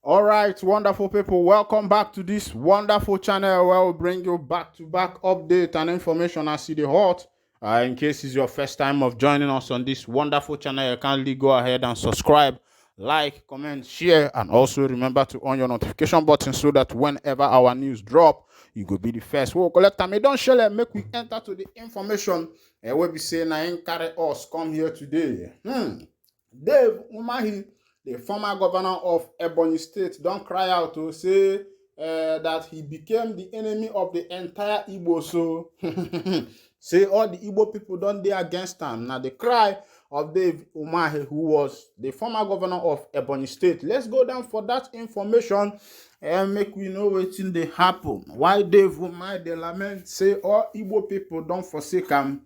All right, wonderful people, welcome back to this wonderful channel where we bring you back-to-back update and information as the hot. In case it's your first time of joining us on this wonderful channel, you kindly go ahead and subscribe, like, comment, share, and also remember to on your notification button so that whenever our news drop, you will be the first. We'll collect time. Don't share it, make we enter to the information. We'll be saying, I carry us come here today. Dave Umahi, the former governor of Ebonyi State, don't cry out to say that he became the enemy of the entire Igbo. So say all the Igbo people don't dey against him. Now the cry of Dave Umahi, who was the former governor of Ebonyi State. Let's go down for that information and make we know wetin dey happen. Why Dave Umahi dey lament say all Igbo people don't forsake him.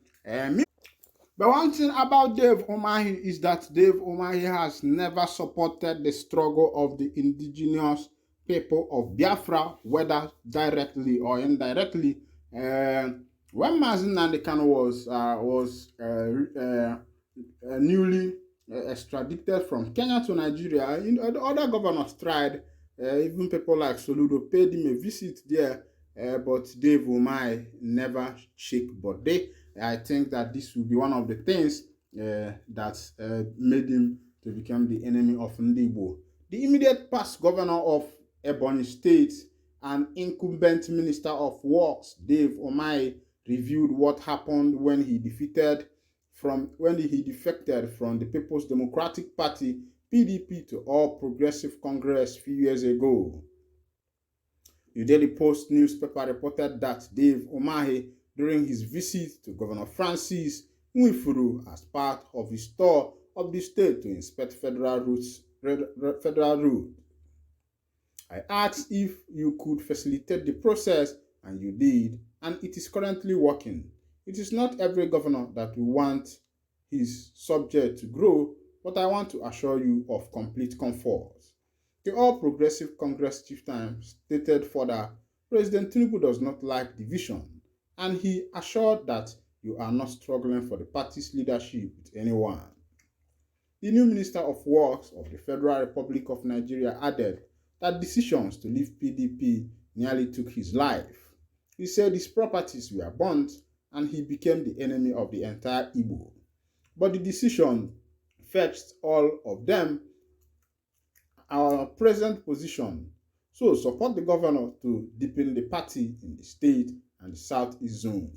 But one thing about Dave Umahi is that Dave Umahi has never supported the struggle of the indigenous people of Biafra, whether directly or indirectly. When Mazi Nnamdi Kanu was newly extradited from Kenya to Nigeria, the other governors tried. Even people like Soludo paid him a visit there, but Dave Umahi never shake body. I think that this will be one of the things that made him to become the enemy of Ndigbo. The immediate past governor of Ebonyi State and incumbent minister of works, Dave Umahi, reviewed what happened when he defected from the People's Democratic Party (PDP) to All Progressive Congress a few years ago. The Daily Post newspaper reported that Dave Umahi, during his visit to Governor Francis Nwifuru as part of his tour of the state to inspect federal roads. I asked if you could facilitate the process, and you did, and it is currently working. It is not every governor that will want his subject to grow, but I want to assure you of complete comfort. The All Progressive Congress chieftain stated further, President Tinubu does not like division, and he assured that you are not struggling for the party's leadership with anyone. The new Minister of Works of the Federal Republic of Nigeria added that decisions to leave PDP nearly took his life. He said his properties were burnt and he became the enemy of the entire Igbo. But the decision fetched all of them our present position. So support the governor to deepen the party in the state and the Southeast Zone.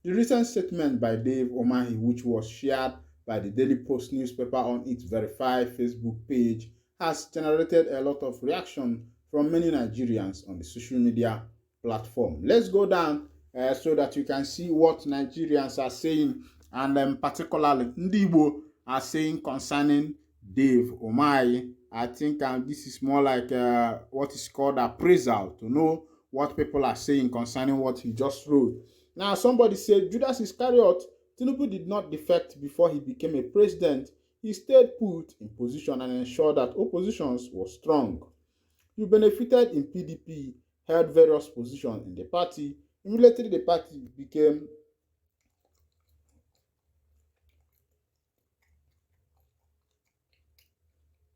The recent statement by Dave Umahi, which was shared by the Daily Post newspaper on its verified Facebook page, has generated a lot of reaction from many Nigerians on the social media platform. Let's go down so that you can see what Nigerians are saying, and particularly Ndigbo are saying concerning Dave Umahi. I think this is more like what is called appraisal, to know what people are saying concerning what he just wrote. Now, somebody said Judas Iscariot, Tinubu did not defect before he became a president. He stayed put in position and ensured that oppositions was strong. You benefited in PDP, held various positions in the party. Immediately the party became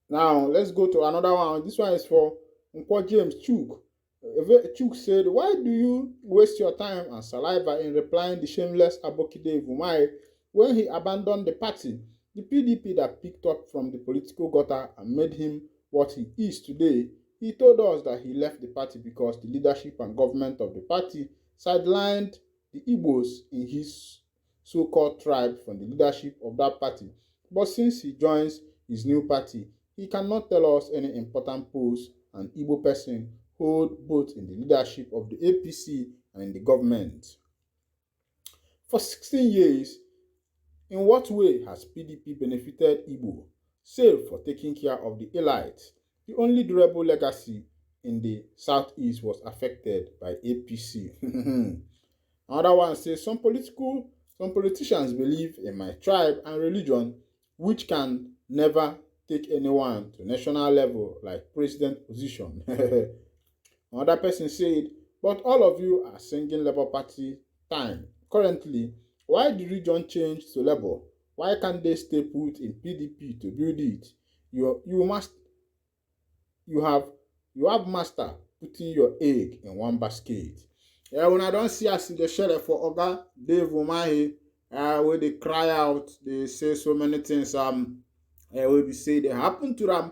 Now, let's go to another one. This one is for Nkwo James Chuk. Chuk said, why do you waste your time and saliva in replying the shameless Abokide Umahi when he abandoned the party? The PDP that picked up from the political gutter and made him what he is today. He told us that he left the party because the leadership and government of the party sidelined the Igbos in his so-called tribe from the leadership of that party. But since he joins his new party, he cannot tell us any important post an Igbo person hold both in the leadership of the APC and in the government. For 16 years, in what way has PDP benefited Igbo, save for taking care of the elite? The only durable legacy in the Southeast was affected by APC. Another one says, some politicians believe in my tribe and religion, which can never take anyone to national level like president position. Another person said, but all of you are singing Labour Party time. Currently, why the region change to Labour? Why can't they stay put in PDP to build it? You must you have master putting your egg in one basket. When I don't see as the sheriff for Oga Dave Umahi, where they cry out, they say so many things. Wey be say they happen to them.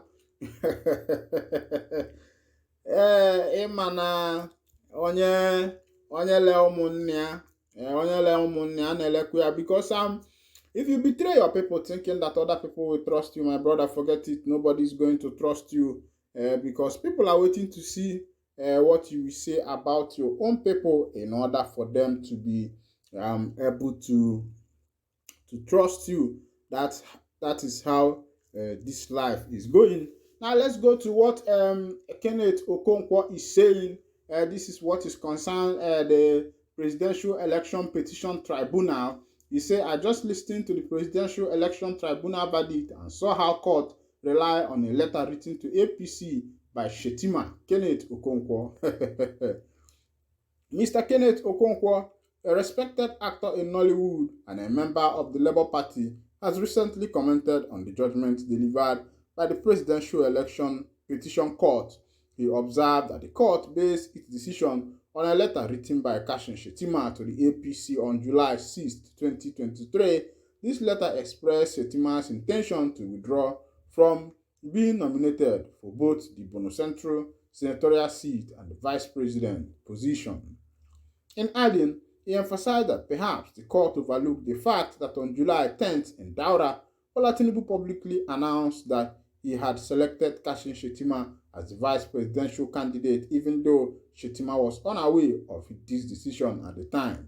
Ịma na onye le ụmụnne ya, onye le ụmụnne ya na-elekwa ya, because if you betray your people thinking that other people will trust you, my brother, forget it. Nobody is going to trust you, because people are waiting to see what you will say about your own people in order for them to be able to trust you. That is how this life is going. Now let's go to what Kenneth Okonkwo is saying. This is what is concerned the Presidential Election Petition Tribunal. He said, I just listened to the Presidential Election Tribunal verdict and saw how court rely on a letter written to APC by Shetima. Kenneth Okonkwo. Mr. Kenneth Okonkwo, a respected actor in Nollywood and a member of the Labour Party, has recently commented on the judgment delivered by the Presidential Election Petition Court. He observed that the court based its decision on a letter written by Kashim Shettima to the APC on July 6, 2023. This letter expressed Shettima's intention to withdraw from being nominated for both the Bono Central senatorial seat and the vice president position. In adding, he emphasized that perhaps the court overlooked the fact that on July 10th in Daura, Bola Tinubu publicly announced that he had selected Kashim Shettima as the vice presidential candidate, even though Shettima was unaware of this decision at the time.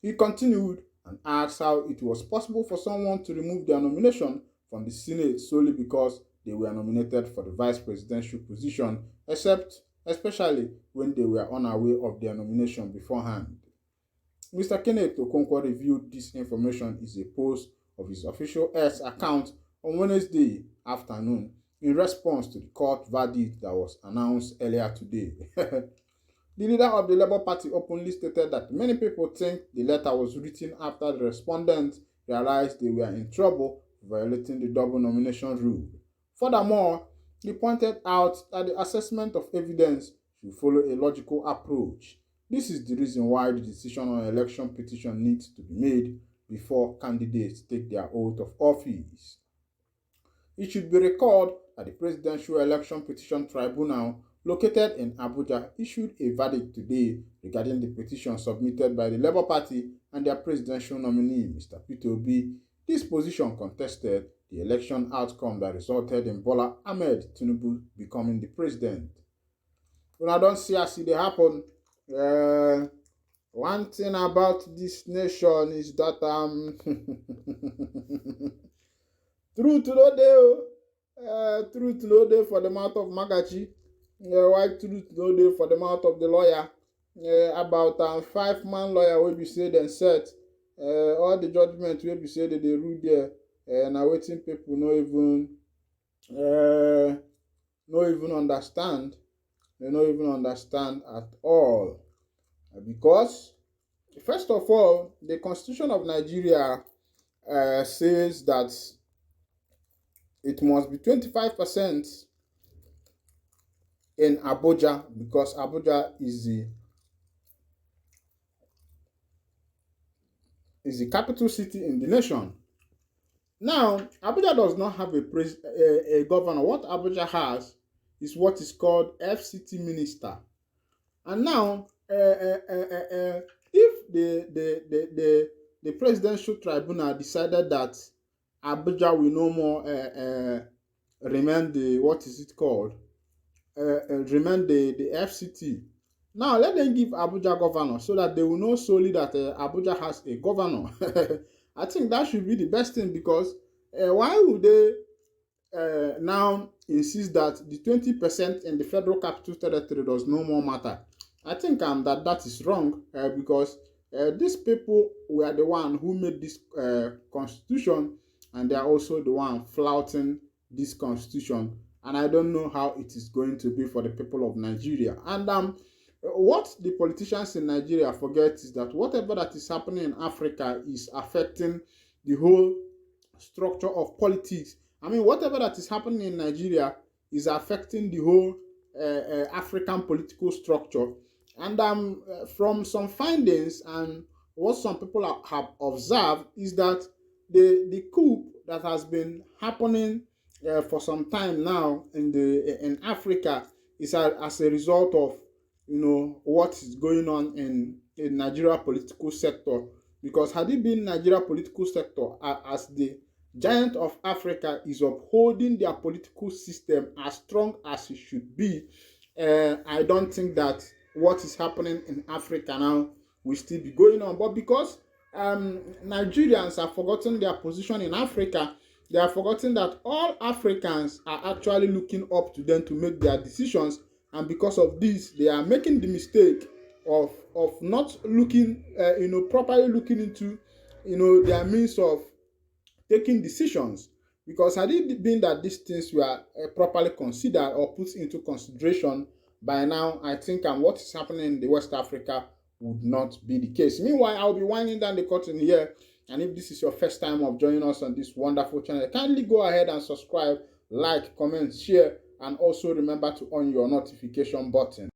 He continued and asked how it was possible for someone to remove their nomination from the Senate solely because they were nominated for the vice presidential position, especially when they were unaware of their nomination beforehand. Mr. Kenneth Okonkwo reviewed this information in a post of his official X account on Wednesday afternoon in response to the court verdict that was announced earlier today. The leader of the Labour Party openly stated that many people think the letter was written after the respondents realized they were in trouble for violating the double nomination rule. Furthermore, he pointed out that the assessment of evidence should follow a logical approach. This is the reason why the decision on election petition needs to be made before candidates take their oath of office. It should be recalled that the Presidential Election Petition Tribunal, located in Abuja, issued a verdict today regarding the petition submitted by the Labour Party and their presidential nominee, Mr. Peter Obi. This position contested the election outcome that resulted in Bola Ahmed Tinubu becoming the president. When I don't see as it happen, one thing about this nation is that truth no dey, truth no dey for the mouth of Magachi. Why truth no dey for the mouth of the lawyer? About 5-man lawyer wey be say dem set all the judgment wey be say they rule there. Na wetin people no even understand. They no even understand at all, because first of all, the Constitution of Nigeria says that it must be 25% in Abuja, because Abuja is the capital city in the nation. Now, Abuja does not have a governor. What Abuja has is what is called FCT minister. And now, if the presidential tribunal decided that Abuja will no more remain remain the FCT. Now, let them give Abuja governor so that they will know solely that Abuja has a governor. I think that should be the best thing, because why would they now insist that the 20% in the Federal Capital Territory does no more matter? I think that is wrong, because these people were the one who made this constitution, and they are also the one flouting this constitution. And I don't know how it is going to be for the people of Nigeria. And what the politicians in Nigeria forget is that whatever that is happening in Africa is affecting the whole structure of politics. I mean, whatever that is happening in Nigeria is affecting the whole African political structure. And from some findings and what some people have observed is that the coup that has been happening for some time now in Africa is as a result of what is going on in Nigeria political sector. Because had it been Nigeria political sector as the giant of Africa is upholding their political system as strong as it should be, I don't think that what is happening in Africa now will still be going on. But because Nigerians have forgotten their position in Africa, they have forgotten that all Africans are actually looking up to them to make their decisions, and because of this, they are making the mistake of not looking, properly looking into, their means of taking decisions. Because had it been that these things were properly considered or put into consideration, by now I think what is happening in the West Africa would not be the case. Meanwhile, I'll be winding down the curtain here. And if this is your first time of joining us on this wonderful channel, kindly go ahead and subscribe, like, comment, share, and also remember to on your notification button.